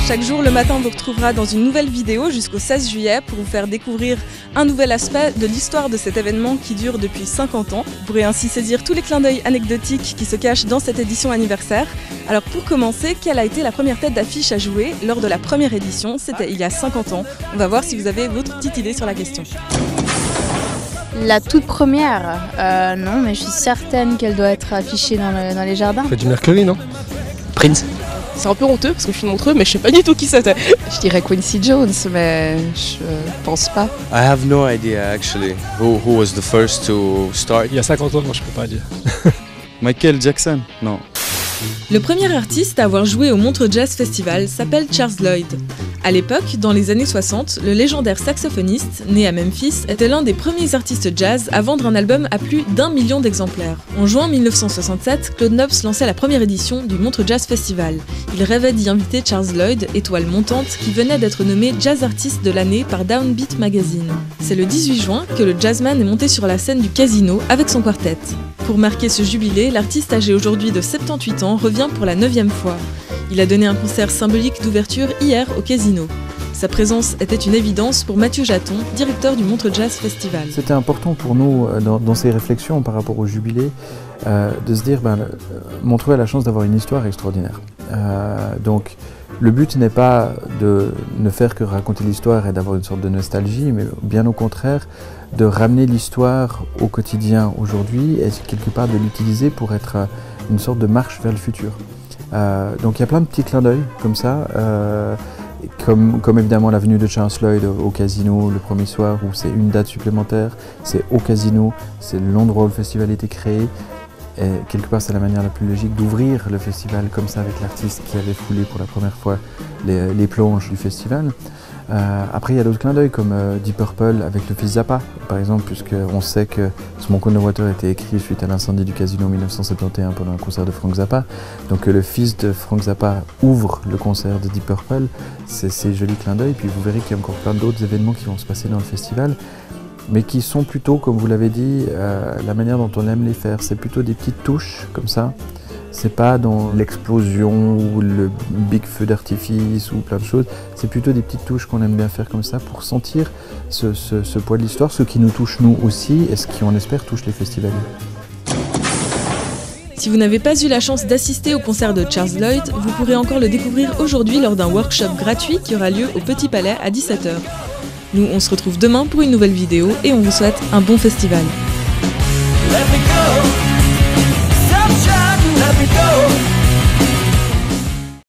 Chaque jour, le matin, on vous retrouvera dans une nouvelle vidéo jusqu'au 16 juillet pour vous faire découvrir un nouvel aspect de l'histoire de cet événement qui dure depuis 50 ans. Vous pourrez ainsi saisir tous les clins d'œil anecdotiques qui se cachent dans cette édition anniversaire. Alors pour commencer, quelle a été la première tête d'affiche à jouer lors de la première édition? C'était il y a 50 ans. On va voir si vous avez votre petite idée sur la question. La toute première, non, mais je suis certaine qu'elle doit être affichée dans les jardins. Freddie Mercury, non? Prince. C'est un peu honteux parce que je suis de Montreux, mais je sais pas du tout qui c'était. Je dirais Quincy Jones, mais je pense pas. I have no idea actually who was the first to start. Il y a 50 ans, moi je peux pas dire. Michael Jackson? Non. Le premier artiste à avoir joué au Montreux Jazz Festival s'appelle Charles Lloyd. À l'époque, dans les années 60, le légendaire saxophoniste, né à Memphis, était l'un des premiers artistes jazz à vendre un album à plus d'1 million d'exemplaires. En juin 1967, Claude Nobs lançait la première édition du Montreux Jazz Festival. Il rêvait d'y inviter Charles Lloyd, étoile montante, qui venait d'être nommé Jazz Artist de l'année par Downbeat Magazine. C'est le 18 juin que le jazzman est monté sur la scène du Casino avec son quartet. Pour marquer ce jubilé, l'artiste âgé aujourd'hui de 78 ans revient pour la 9e fois. Il a donné un concert symbolique d'ouverture hier au Casino. Sa présence était une évidence pour Mathieu Jaton, directeur du Montreux Jazz Festival. C'était important pour nous, dans ces réflexions par rapport au jubilé, de se dire Montreux a la chance d'avoir une histoire extraordinaire. Donc le but n'est pas de ne faire que raconter l'histoire et d'avoir une sorte de nostalgie, mais bien au contraire, de ramener l'histoire au quotidien aujourd'hui et quelque part de l'utiliser pour être une sorte de marche vers le futur. Donc il y a plein de petits clins d'œil comme ça, comme évidemment la venue de Charles Lloyd au Casino le premier soir où c'est une date supplémentaire, c'est au Casino, c'est l'endroit où le festival a été créé. Et quelque part, c'est la manière la plus logique d'ouvrir le festival comme ça avec l'artiste qui avait foulé pour la première fois les planches du festival. Après, il y a d'autres clins d'œil comme Deep Purple avec le fils Zappa, par exemple, puisqu'on sait que Smoke on the Water a été écrit suite à l'incendie du Casino en 1971 pendant un concert de Frank Zappa. Donc le fils de Frank Zappa ouvre le concert de Deep Purple, c'est ces jolis clins d'œil. Puis vous verrez qu'il y a encore plein d'autres événements qui vont se passer dans le festival, mais qui sont plutôt, comme vous l'avez dit, la manière dont on aime les faire. C'est plutôt des petites touches comme ça. C'est pas dans l'explosion ou le big feu d'artifice ou plein de choses. C'est plutôt des petites touches qu'on aime bien faire comme ça pour sentir ce poids de l'histoire, ce qui nous touche nous aussi et ce qui, on espère, touche les festivaliers. Si vous n'avez pas eu la chance d'assister au concert de Charles Lloyd, vous pourrez encore le découvrir aujourd'hui lors d'un workshop gratuit qui aura lieu au Petit Palais à 17 h. Nous, on se retrouve demain pour une nouvelle vidéo et on vous souhaite un bon festival. Let me go.